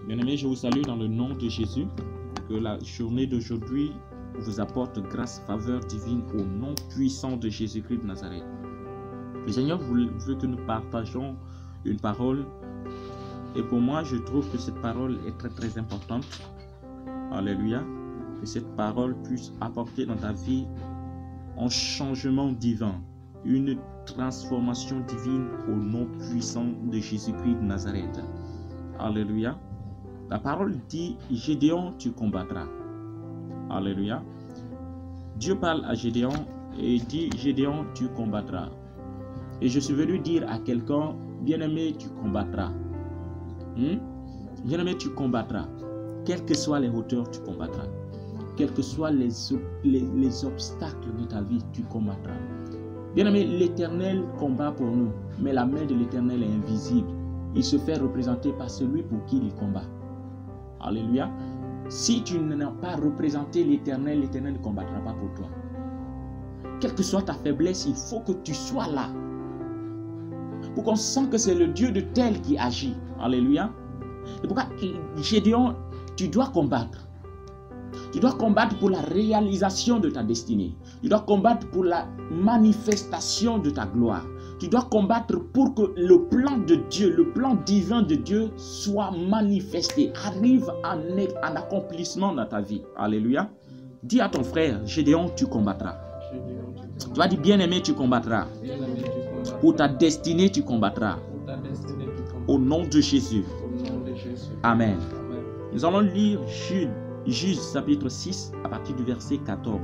Bien-aimés, je vous salue dans le nom de Jésus. Que la journée d'aujourd'hui vous apporte grâce, faveur divine au nom puissant de Jésus-Christ de Nazareth. Le Seigneur veut que nous partageons une parole. Et pour moi, je trouve que cette parole est très très importante. Alléluia. Que cette parole puisse apporter dans ta vie un changement divin, une transformation divine au nom puissant de Jésus-Christ de Nazareth. Alléluia. La parole dit, Gédéon, tu combattras. Alléluia. Dieu parle à Gédéon et dit, Gédéon, tu combattras. Et je suis venu dire à quelqu'un, bien-aimé, tu combattras. Bien-aimé, tu combattras. Quelles que soient les hauteurs, tu combattras. Quels que soient les obstacles de ta vie, tu combattras. Bien-aimé, l'Éternel combat pour nous, mais la main de l'Éternel est invisible. Il se fait représenter par celui pour qui il combat. Alléluia. Si tu n'as pas représenté l'Éternel, l'Éternel ne combattra pas pour toi. Quelle que soit ta faiblesse, il faut que tu sois là. Pour qu'on sente que c'est le Dieu de tel qui agit. Alléluia. C'est pourquoi, Gédéon, tu dois combattre. Tu dois combattre pour la réalisation de ta destinée. Tu dois combattre pour la manifestation de ta gloire. Tu dois combattre pour que le plan de Dieu, le plan divin de Dieu soit manifesté, arrive en accomplissement dans ta vie. Alléluia. Dis à ton frère, Gédéon, tu combattras. Tu vas dire, bien-aimé, tu combattras. Pour ta destinée, tu combattras. Au nom de Jésus. Amen. Nous allons lire Juge chapitre 6 à partir du verset 14.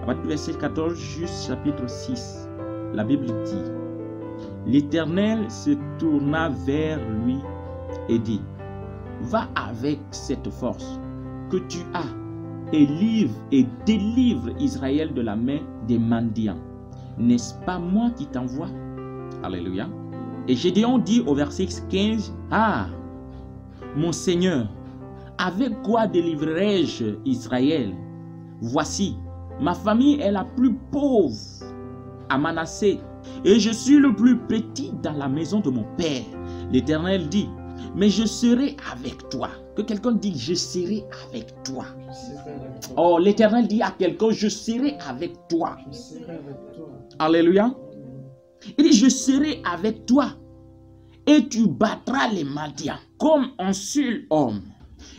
À partir du verset 14, Juge chapitre 6. La Bible dit, l'Éternel se tourna vers lui et dit, va avec cette force que tu as et délivre Israël de la main des mendiants. N'est-ce pas moi qui t'envoie? Alléluia. Et Gédéon dit au verset 15, ah, mon Seigneur, avec quoi délivrerai-je Israël? Voici, ma famille est la plus pauvre à Manassé, et je suis le plus petit dans la maison de mon père. L'Éternel dit, mais je serai avec toi. Que quelqu'un dise, je serai avec toi. Oh, l'Éternel dit à quelqu'un, je serai avec toi. Alléluia. Il dit, je serai avec toi, et tu battras les mendiants comme un seul homme.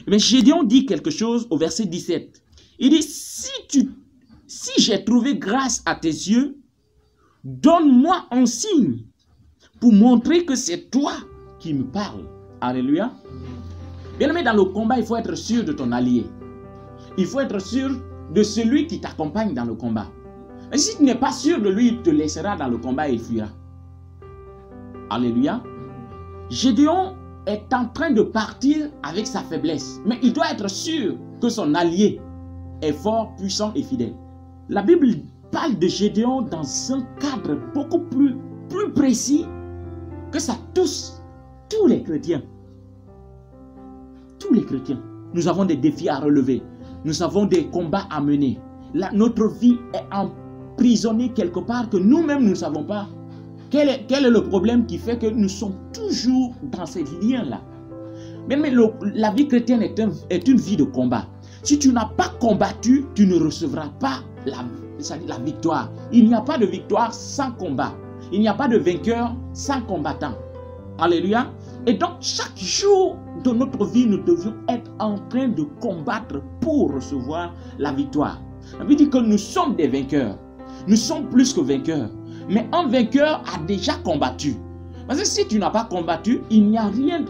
Mais Gédéon dit quelque chose au verset 17. Il dit, si j'ai trouvé grâce à tes yeux, donne-moi un signe pour montrer que c'est toi qui me parles. Alléluia. Bien aimé, dans le combat, il faut être sûr de ton allié. Il faut être sûr de celui qui t'accompagne dans le combat. Et si tu n'es pas sûr de lui, il te laissera dans le combat et il fuira. Alléluia. Gédéon est en train de partir avec sa faiblesse. Mais il doit être sûr que son allié est fort, puissant et fidèle. La Bible parle de Gédéon dans un cadre beaucoup plus précis que ça touche tous les chrétiens. Tous les chrétiens. Nous avons des défis à relever. Nous avons des combats à mener. Notre vie est emprisonnée quelque part que nous-mêmes nous ne savons pas. Quel est le problème qui fait que nous sommes toujours dans ces liens-là? Mais la vie chrétienne est une vie de combat. Si tu n'as pas combattu, tu ne recevras pas la victoire. Il n'y a pas de victoire sans combat. Il n'y a pas de vainqueur sans combattant. Alléluia. Et donc, chaque jour de notre vie, nous devions être en train de combattre pour recevoir la victoire. Ça veut dire que nous sommes des vainqueurs. Nous sommes plus que vainqueurs. Mais un vainqueur a déjà combattu. Parce que si tu n'as pas combattu, il n'y a rien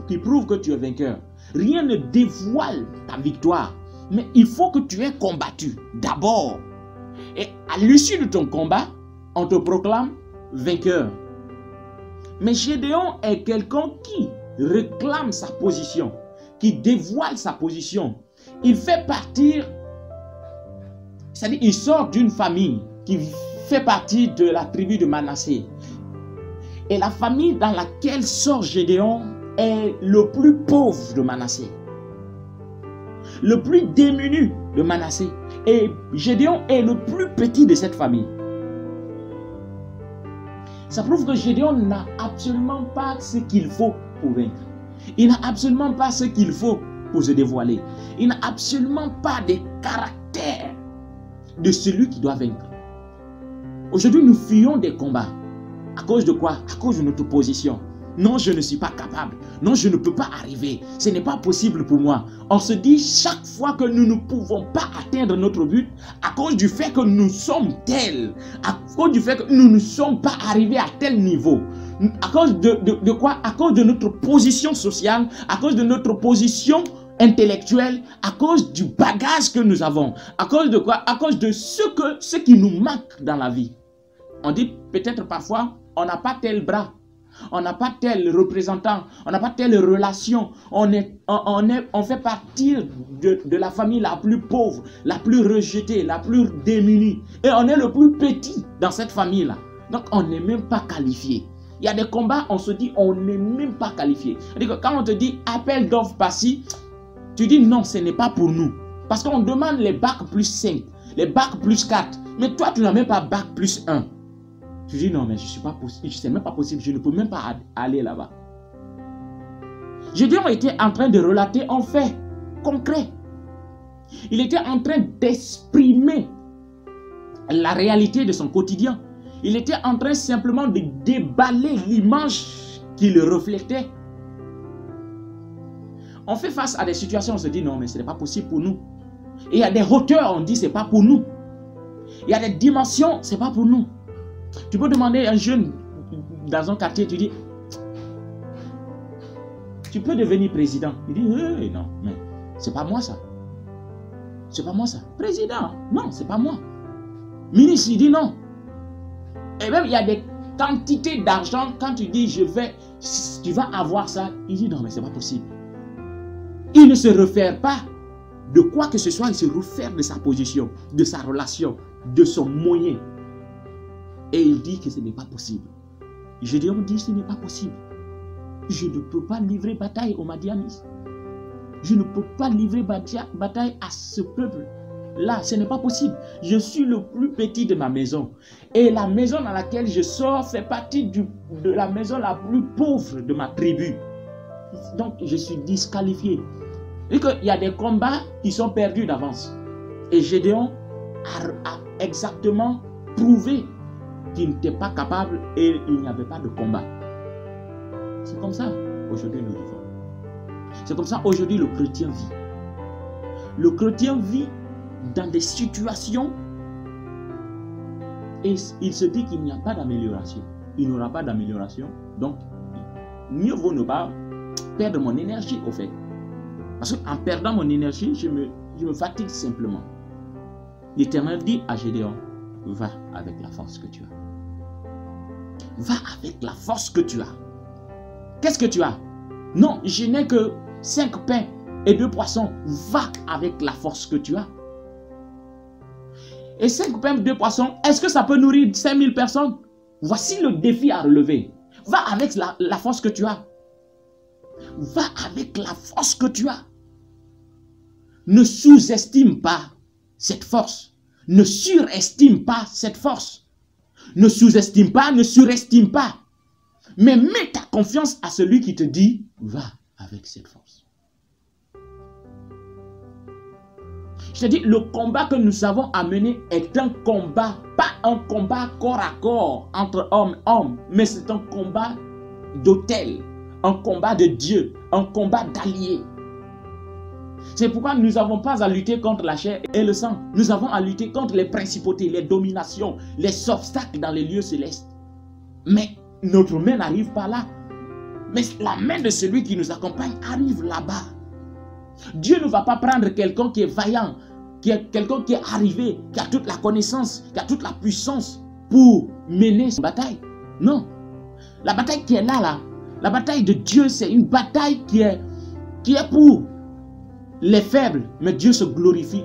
qui prouve que tu es vainqueur. Rien ne dévoile ta victoire. Mais il faut que tu aies combattu d'abord. Et à l'issue de ton combat, on te proclame vainqueur. Mais Gédéon est quelqu'un qui réclame sa position, qui dévoile sa position. Il fait partir, c'est-à-dire il sort d'une famille qui fait partie de la tribu de Manassé. Et la famille dans laquelle sort Gédéon est le plus pauvre de Manassé. Le plus démuni de Manassé. Et Gédéon est le plus petit de cette famille. Ça prouve que Gédéon n'a absolument pas ce qu'il faut pour vaincre. Il n'a absolument pas ce qu'il faut pour se dévoiler. Il n'a absolument pas de caractère de celui qui doit vaincre. Aujourd'hui, nous fuyons des combats. À cause de quoi? À cause de notre position. Non, je ne suis pas capable. Non, je ne peux pas arriver. Ce n'est pas possible pour moi. On se dit chaque fois que nous ne pouvons pas atteindre notre but, à cause du fait que nous sommes tels, à cause du fait que nous ne sommes pas arrivés à tel niveau, à cause de quoi? À cause de notre position sociale, à cause de notre position intellectuelle, à cause du bagage que nous avons. À cause de quoi? À cause de ce qui nous manque dans la vie. On dit peut-être parfois, on n'a pas tel bras. On n'a pas tel représentant, on n'a pas telle relation, on fait partie de la famille la plus pauvre, la plus rejetée, la plus démunie. Et on est le plus petit dans cette famille-là. Donc on n'est même pas qualifié. Il y a des combats, on se dit on n'est même pas qualifié. C'est-à-dire que quand on te dit appel d'offres par-ci, tu dis non, ce n'est pas pour nous. Parce qu'on demande les bacs plus 5, les bacs plus 4. Mais toi, tu n'as même pas bac plus 1. Tu dis non, mais je suis pas possible, c'est même pas possible, je ne peux même pas aller là-bas. Gédéon était en train de relater un fait concret. Il était en train d'exprimer la réalité de son quotidien. Il était en train simplement de déballer l'image qui le reflétait. On fait face à des situations, on se dit non, mais ce n'est pas possible pour nous. Et il y a des hauteurs, on dit c'est pas pour nous. Il y a des dimensions, c'est pas pour nous. Tu peux demander à un jeune dans un quartier, tu dis, tu peux devenir président. Il dit, hey, non, mais c'est pas moi ça. C'est pas moi ça. Président, non, c'est pas moi. Ministre, il dit non. Et même il y a des quantités d'argent, quand tu dis, tu vas avoir ça, il dit non, mais c'est pas possible. Il ne se réfère pas de quoi que ce soit, il se réfère de sa position, de sa relation, de son moyen. Et il dit que ce n'est pas possible. Gédéon dit ce n'est pas possible. Je ne peux pas livrer bataille aux Madianites. Je ne peux pas livrer bataille à ce peuple-là. Ce n'est pas possible. Je suis le plus petit de ma maison. Et la maison dans laquelle je sors fait partie de la maison la plus pauvre de ma tribu. Donc je suis disqualifié. Et qu'il y a des combats qui sont perdus d'avance. Et Gédéon a exactement prouvé qu'il n'était pas capable et il n'y avait pas de combat. C'est comme ça aujourd'hui nous vivons. C'est comme ça aujourd'hui le chrétien vit. Le chrétien vit dans des situations et il se dit qu'il n'y a pas d'amélioration. Il n'aura pas d'amélioration. Donc, mieux vaut ne pas perdre mon énergie au fait. Parce qu'en perdant mon énergie, je me fatigue simplement. L'Éternel dit à Gédéon, va avec la force que tu as. Va avec la force que tu as. Qu'est-ce que tu as? Non, je n'ai que 5 pains et 2 poissons. Va avec la force que tu as. Et 5 pains et 2 poissons, est-ce que ça peut nourrir 5000 personnes? Voici le défi à relever. Va avec la force que tu as. Va avec la force que tu as. Ne sous-estime pas cette force. Ne surestime pas cette force. Ne sous-estime pas, ne surestime pas. Mais mets ta confiance à celui qui te dit, va avec cette force. Je te dis, le combat que nous avons à mener est un combat, pas un combat corps à corps entre hommes et hommes, mais c'est un combat d'autel, un combat de Dieu, un combat d'alliés. C'est pourquoi nous n'avons pas à lutter contre la chair et le sang. Nous avons à lutter contre les principautés, les dominations, les obstacles dans les lieux célestes. Mais notre main n'arrive pas là. Mais la main de celui qui nous accompagne arrive là-bas. Dieu ne va pas prendre quelqu'un qui est vaillant, quelqu'un qui est arrivé, qui a toute la connaissance, qui a toute la puissance pour mener cette bataille. Non. La bataille qui est là, la bataille de Dieu, c'est une bataille qui est pour les faibles, mais Dieu se glorifie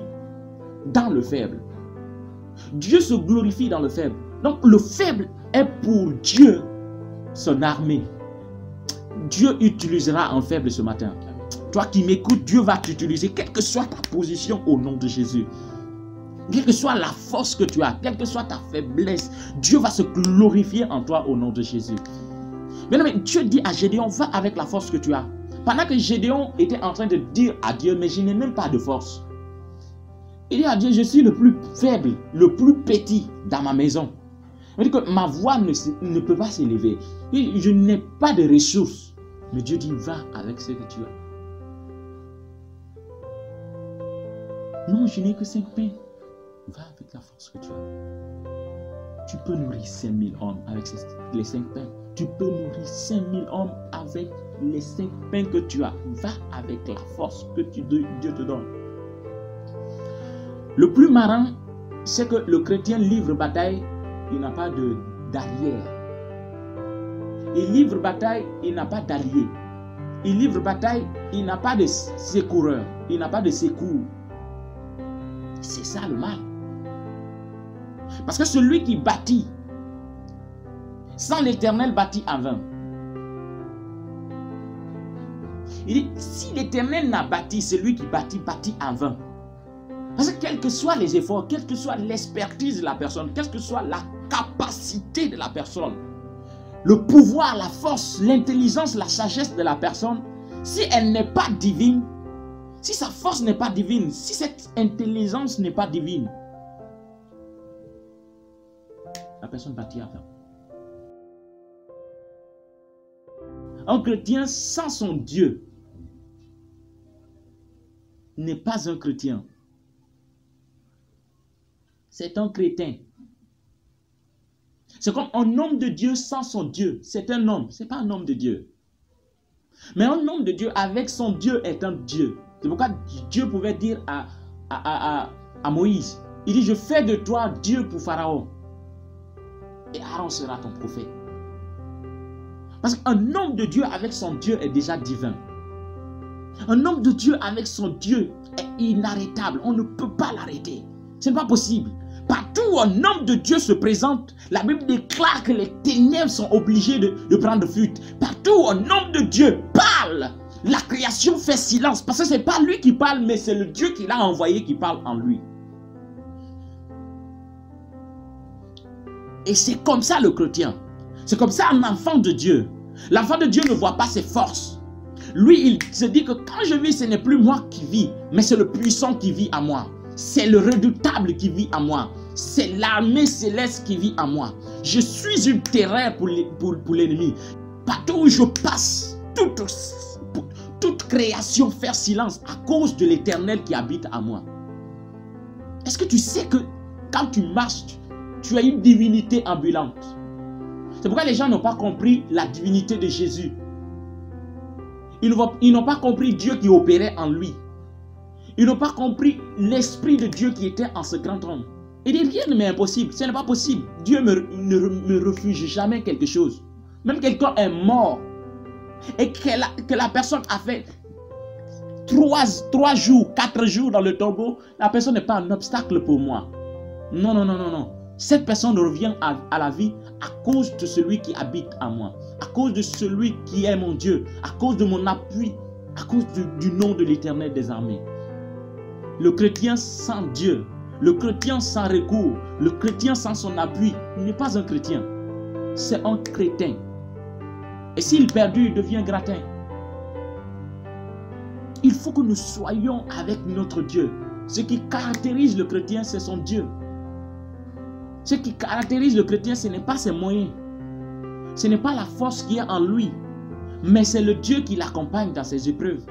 dans le faible. Dieu se glorifie dans le faible. Donc le faible est pour Dieu son armée. Dieu utilisera un faible ce matin. Toi qui m'écoutes, Dieu va t'utiliser, quelle que soit ta position au nom de Jésus. Quelle que soit la force que tu as, quelle que soit ta faiblesse, Dieu va se glorifier en toi au nom de Jésus. Mais Dieu dit à Gédéon, va avec la force que tu as. Pendant que Gédéon était en train de dire à Dieu, mais je n'ai même pas de force. Il dit à Dieu, je suis le plus faible, le plus petit dans ma maison. Il dit que ma voix ne peut pas s'élever. Je n'ai pas de ressources. Mais Dieu dit, va avec ce que tu as. Non, je n'ai que 5 pains. Va avec la force que tu as. Tu peux nourrir 5000 hommes avec les 5 pains. Tu peux nourrir 5000 hommes avec les 5 pains que tu as. Va avec la force que Dieu te donne. Le plus marrant, c'est que le chrétien livre bataille, il n'a pas d'arrière. Il livre bataille, il n'a pas d'allié. Il livre bataille, il n'a pas de secoureur. Il n'a pas de secours. C'est ça le mal. Parce que celui qui bâtit, sans l'Éternel bâtit en vain. Il dit, si l'Éternel n'a bâti, celui qui bâtit, bâtit en vain. Parce que quels que soient les efforts, quelle que soit l'expertise de la personne, quelle que soit la capacité de la personne, le pouvoir, la force, l'intelligence, la sagesse de la personne, si elle n'est pas divine, si sa force n'est pas divine, si cette intelligence n'est pas divine, la personne bâtit en vain. Un chrétien sans son Dieu n'est pas un chrétien. C'est un crétin. C'est comme un homme de Dieu sans son Dieu. C'est un homme. Ce n'est pas un homme de Dieu. Mais un homme de Dieu avec son Dieu est un Dieu. C'est pourquoi Dieu pouvait dire à Moïse, il dit, je fais de toi Dieu pour Pharaon. Et Aaron sera ton prophète. Parce qu'un homme de Dieu avec son Dieu est déjà divin. Un homme de Dieu avec son Dieu est inarrêtable. On ne peut pas l'arrêter. Ce n'est pas possible. Partout où un homme de Dieu se présente, la Bible déclare que les ténèbres sont obligées de prendre fuite. Partout où un homme de Dieu parle, la création fait silence. Parce que ce n'est pas lui qui parle, mais c'est le Dieu qui l'a envoyé qui parle en lui. Et c'est comme ça le chrétien. C'est comme ça un enfant de Dieu. L'enfant de Dieu ne voit pas ses forces. Lui, il se dit que quand je vis, ce n'est plus moi qui vis, mais c'est le puissant qui vit à moi. C'est le redoutable qui vit en moi. C'est l'armée céleste qui vit en moi. Je suis une terreur pour l'ennemi. Partout où je passe, toute création fait silence à cause de l'Éternel qui habite en moi. Est-ce que tu sais que quand tu marches, tu as une divinité ambulante? C'est pourquoi les gens n'ont pas compris la divinité de Jésus. Ils n'ont pas compris Dieu qui opérait en lui. Ils n'ont pas compris l'Esprit de Dieu qui était en ce grand homme. Il dit, rien ne m'est impossible. Ce n'est pas possible. Dieu ne me refuse jamais quelque chose. Même quelqu'un est mort et que la personne a fait 3 jours, 4 jours dans le tombeau, la personne n'est pas un obstacle pour moi. Non, non, non, non, non. Cette personne revient à la vie à cause de celui qui habite en moi, à cause de celui qui est mon Dieu, à cause de mon appui, à cause du nom de l'Éternel des armées. Le chrétien sans Dieu, le chrétien sans recours, le chrétien sans son appui, n'est pas un chrétien. C'est un crétin. Et s'il perdure, il devient gratin. Il faut que nous soyons avec notre Dieu. Ce qui caractérise le chrétien, c'est son Dieu. Ce qui caractérise le chrétien, ce n'est pas ses moyens. Ce n'est pas la force qui est en lui. Mais c'est le Dieu qui l'accompagne dans ses épreuves.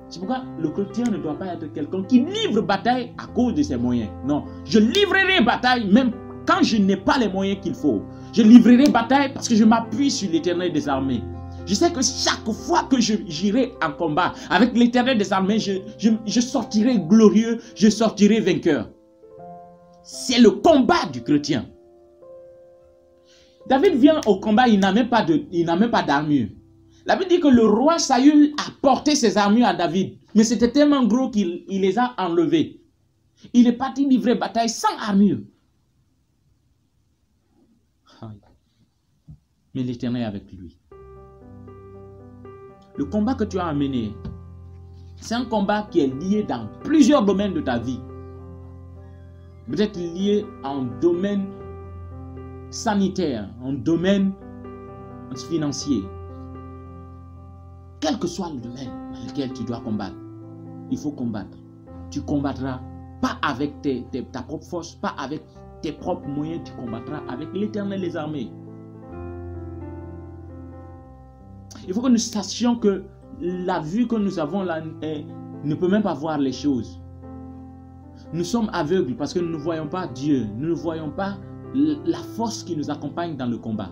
C'est pourquoi le chrétien ne doit pas être quelqu'un qui livre bataille à cause de ses moyens. Non, je livrerai bataille même quand je n'ai pas les moyens qu'il faut. Je livrerai bataille parce que je m'appuie sur l'Éternel des armées. Je sais que chaque fois que j'irai en combat avec l'Éternel des armées, je sortirai glorieux, je sortirai vainqueur. C'est le combat du chrétien. David vient au combat, il n'a même pas d'armure. La Bible dit que le roi Saül a porté ses armures à David. Mais c'était tellement gros qu'il les a enlevées. Il est parti livrer bataille sans armure. Mais l'Éternel est avec lui. Le combat que tu as amené, c'est un combat qui est lié dans plusieurs domaines de ta vie. Peut-être lié en domaine sanitaire, en domaine financier. quel que soit le domaine dans lequel tu dois combattre, il faut combattre. Tu combattras pas avec ta propre force, pas avec tes propres moyens, tu combattras avec l'Éternel des armées. Il faut que nous sachions que la vue que nous avons là ne peut même pas voir les choses. Nous sommes aveugles parce que nous ne voyons pas Dieu, nous ne voyons pas la force qui nous accompagne dans le combat.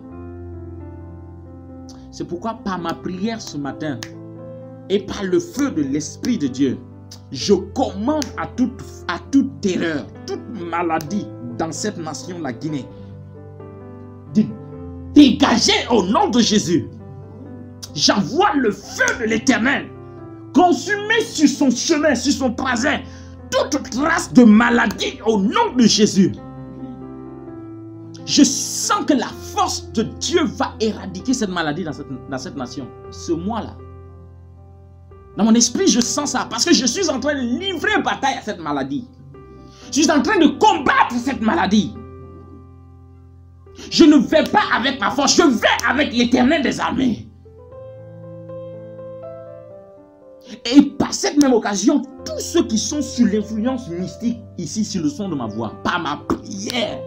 C'est pourquoi par ma prière ce matin et par le feu de l'Esprit de Dieu, je commande à toute terreur, toute maladie dans cette nation, la Guinée, de dégager au nom de Jésus. J'envoie le feu de l'Éternel, consumer sur son chemin, sur son trajet, toute trace de maladie au nom de Jésus. Je sens que la force de Dieu va éradiquer cette maladie dans cette nation, ce mois-là. Dans mon esprit, je sens ça parce que je suis en train de livrer bataille à cette maladie. Je suis en train de combattre cette maladie. Je ne vais pas avec ma force, je vais avec l'Éternel des armées. Et par cette même occasion, tous ceux qui sont sous l'influence mystique ici sur le son de ma voix, par ma prière,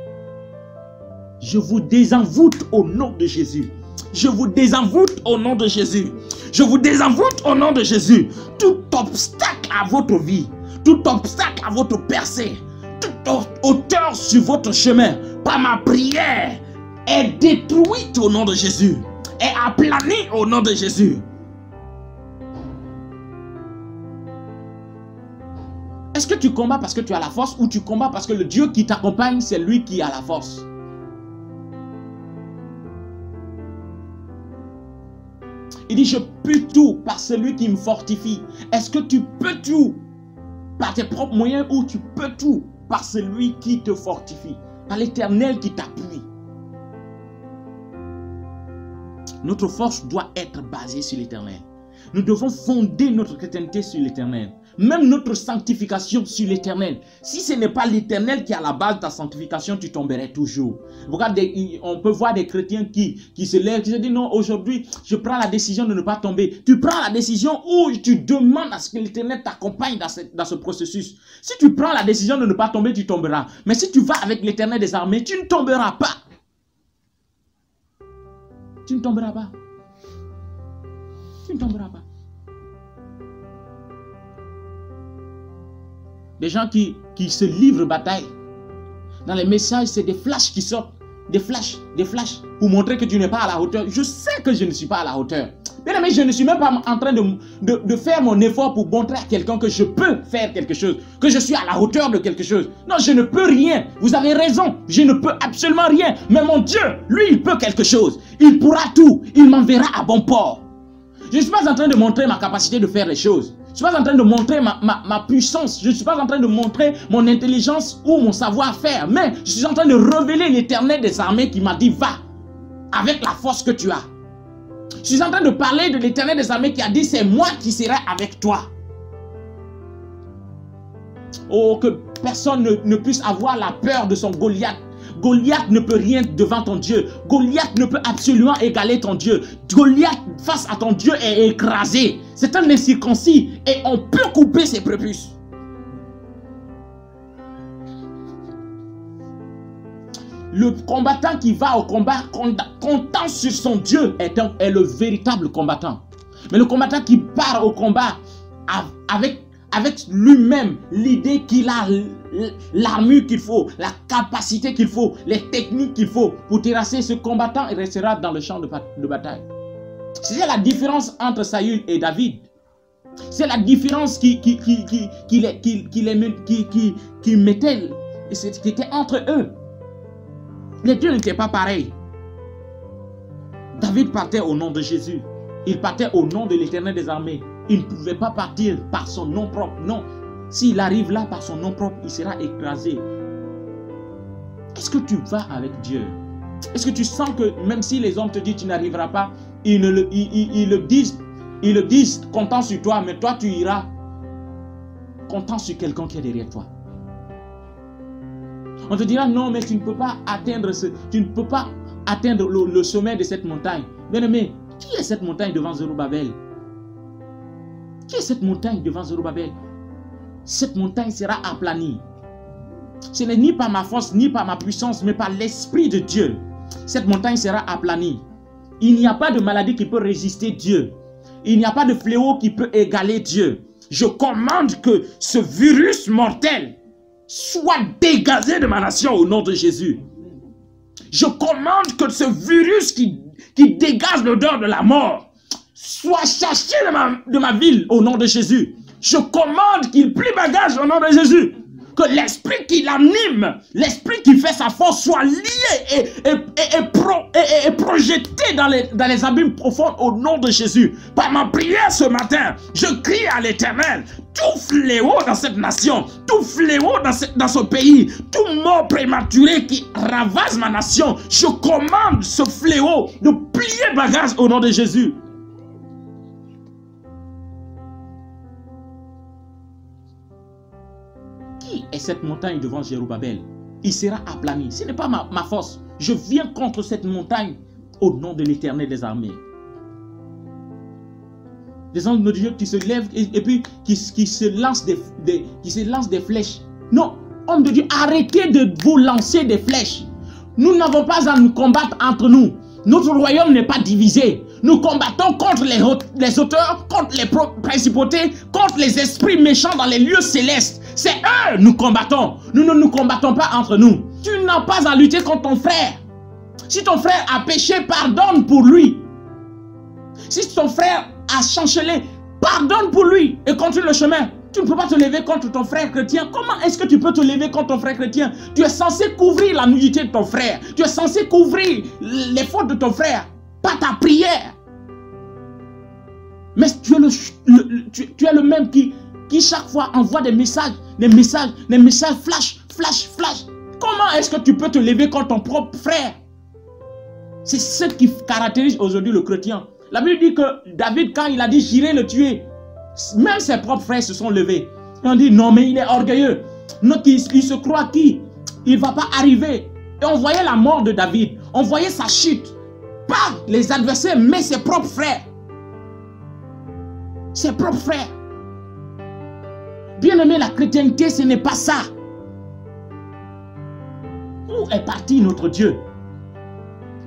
je vous désenvoûte au nom de Jésus. Je vous désenvoûte au nom de Jésus. Je vous désenvoûte au nom de Jésus. Tout obstacle à votre vie, tout obstacle à votre percée, toute hauteur sur votre chemin, par ma prière, est détruite au nom de Jésus. Est aplanie au nom de Jésus. Est-ce que tu combats parce que tu as la force ou tu combats parce que le Dieu qui t'accompagne, c'est lui qui a la force? Il dit, je peux tout par celui qui me fortifie. Est-ce que tu peux tout par tes propres moyens ou tu peux tout par celui qui te fortifie, par l'Éternel qui t'appuie? Notre force doit être basée sur l'Éternel. Nous devons fonder notre chrétienté sur l'Éternel. Même notre sanctification sur l'Éternel. Si ce n'est pas l'Éternel qui est à la base de ta sanctification, tu tomberais toujours. Regardez, on peut voir des chrétiens qui se lèvent, qui se disent non, aujourd'hui, je prends la décision de ne pas tomber. Tu prends la décision où tu demandes à ce que l'Éternel t'accompagne dans ce processus. Si tu prends la décision de ne pas tomber, tu tomberas. Mais si tu vas avec l'Éternel des armées, tu ne tomberas pas. Tu ne tomberas pas. Tu ne tomberas pas. Des gens qui se livrent bataille. Dans les messages, c'est des flashs qui sortent. Des flashs pour montrer que tu n'es pas à la hauteur. Je sais que je ne suis pas à la hauteur. Bien aimé, je ne suis même pas en train de faire mon effort pour montrer à quelqu'un que je peux faire quelque chose. Que je suis à la hauteur de quelque chose. Non, je ne peux rien. Vous avez raison. Je ne peux absolument rien. Mais mon Dieu, lui, il peut quelque chose. Il pourra tout. Il m'enverra à bon port. Je ne suis pas en train de montrer ma capacité de faire les choses. Je ne suis pas en train de montrer ma puissance. Je ne suis pas en train de montrer mon intelligence ou mon savoir-faire. Mais je suis en train de révéler l'Éternel des armées qui m'a dit, va avec la force que tu as. Je suis en train de parler de l'Éternel des armées qui a dit, c'est moi qui serai avec toi. Oh, que personne ne puisse avoir la peur de son Goliath. Goliath ne peut rien devant ton Dieu. Goliath ne peut absolument égaler ton Dieu. Goliath face à ton Dieu est écrasé. C'est un incirconcis et on peut couper ses prépuces. Le combattant qui va au combat comptant sur son Dieu est le véritable combattant. Mais le combattant qui part au combat avec lui-même l'idée qu'il a l'armure qu'il faut, la capacité qu'il faut, les techniques qu'il faut pour terrasser, ce combattant et restera dans le champ de bataille. C'est la différence entre Saül et David. C'est la différence qui était entre eux. Les deux n'étaient pas pareils. David partait au nom de Jésus. Il partait au nom de l'Éternel des armées. Il ne pouvait pas partir par son nom propre. Non. S'il arrive là par son nom propre, il sera écrasé. Est-ce que tu vas avec Dieu? Est-ce que tu sens que même si les hommes te disent que tu n'arriveras pas, ils le disent comptant sur toi, mais toi tu iras comptant sur quelqu'un qui est derrière toi. On te dira non, mais tu ne peux pas atteindre le sommet de cette montagne. Bien aimé, qui est cette montagne devant Zorobabel? Qui est cette montagne devant Zorobabel? Cette montagne sera aplanie. Ce n'est ni par ma force, ni par ma puissance, mais par l'Esprit de Dieu. Cette montagne sera aplanie. Il n'y a pas de maladie qui peut résister Dieu. Il n'y a pas de fléau qui peut égaler Dieu. Je commande que ce virus mortel soit dégagé de ma nation au nom de Jésus. Je commande que ce virus qui dégage l'odeur de la mort soit chassé de ma ville au nom de Jésus. Je commande qu'il plie bagage au nom de Jésus. Que l'esprit qui l'anime, l'esprit qui fait sa force soit lié et projeté dans les abîmes profonds au nom de Jésus. Par ma prière ce matin, je crie à l'Éternel, tout fléau dans cette nation, tout fléau dans ce pays, tout mort prématuré qui ravage ma nation, je commande ce fléau de plier bagage au nom de Jésus. Qui est cette montagne devant Zorobabel? Il sera aplani. Ce n'est pas ma force. Je viens contre cette montagne au nom de l'Éternel des armées. Des hommes de Dieu qui se lèvent et puis qui se lancent des flèches. Non, hommes de Dieu, arrêtez de vous lancer des flèches. Nous n'avons pas à nous combattre entre nous. Notre royaume n'est pas divisé. Nous combattons contre les auteurs, contre les principautés, contre les esprits méchants dans les lieux célestes. C'est eux nous combattons. Nous ne nous combattons pas entre nous. Tu n'as pas à lutter contre ton frère. Si ton frère a péché, pardonne pour lui. Si ton frère a chancelé, pardonne pour lui et continue le chemin. Tu ne peux pas te lever contre ton frère chrétien. Comment est-ce que tu peux te lever contre ton frère chrétien? Tu es censé couvrir la nudité de ton frère. Tu es censé couvrir les fautes de ton frère. Pas ta prière. Mais tu es le même qui chaque fois envoie des messages flash. Comment est-ce que tu peux te lever contre ton propre frère? C'est ce qui caractérise aujourd'hui le chrétien. La Bible dit que David, quand il a dit j'irai le tuer, même ses propres frères se sont levés. Ils ont dit non mais il est orgueilleux. Donc il se croit qu'il ne va pas arriver. Et on voyait la mort de David. On voyait sa chute. Pas les adversaires mais ses propres frères. Ses propres frères. Bien aimé, la chrétienté ce n'est pas ça. Où est parti notre Dieu?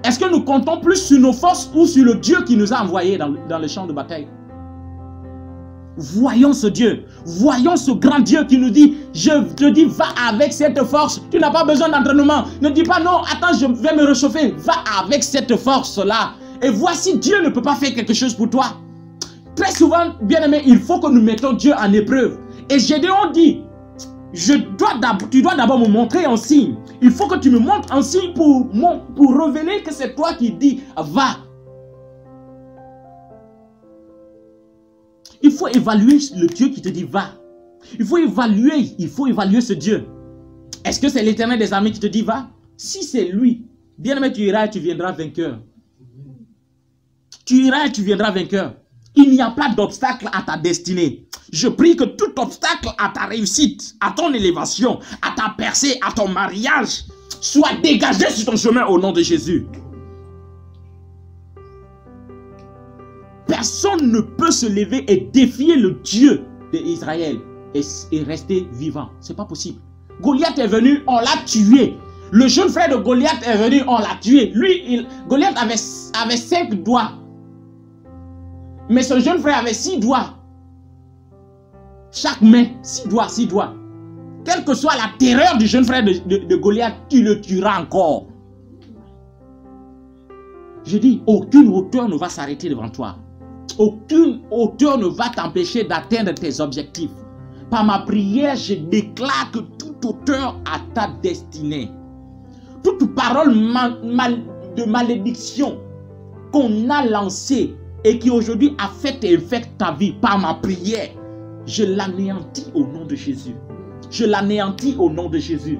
Est-ce que nous comptons plus sur nos forces ou sur le Dieu qui nous a envoyés dans le champ de bataille? Voyons ce Dieu. Voyons ce grand Dieu qui nous dit, je te dis, va avec cette force. Tu n'as pas besoin d'entraînement. Ne dis pas, non, attends, je vais me réchauffer. Va avec cette force-là. Et voici, Dieu ne peut pas faire quelque chose pour toi. Très souvent, bien aimé, il faut que nous mettons Dieu en épreuve. Et Gédéon dit, tu dois d'abord me montrer un signe. Il faut que tu me montres un signe pour révéler que c'est toi qui dis, va. Il faut évaluer le Dieu qui te dit va. Il faut évaluer ce Dieu. Est-ce que c'est l'Éternel des armées qui te dit va? Si c'est lui, bien aimé, tu iras et tu viendras vainqueur. Tu iras et tu viendras vainqueur. Il n'y a pas d'obstacle à ta destinée. Je prie que tout obstacle à ta réussite, à ton élévation, à ta percée, à ton mariage, soit dégagé sur ton chemin au nom de Jésus. Personne ne peut se lever et défier le Dieu d'Israël et rester vivant. C'est pas possible. Goliath est venu, on l'a tué. Le jeune frère de Goliath est venu, on l'a tué. Lui, Goliath avait 5 doigts. Mais son jeune frère avait 6 doigts. Chaque main, 6 doigts, 6 doigts. Quelle que soit la terreur du jeune frère de Goliath, tu le tueras encore. Je dis, aucune hauteur ne va s'arrêter devant toi. Aucune hauteur ne va t'empêcher d'atteindre tes objectifs. Par ma prière, je déclare que toute hauteur à ta destinée, toute parole de malédiction qu'on a lancée et qui aujourd'hui affecte et infecte ta vie, par ma prière, je l'anéantis au nom de Jésus. Je l'anéantis au nom de Jésus.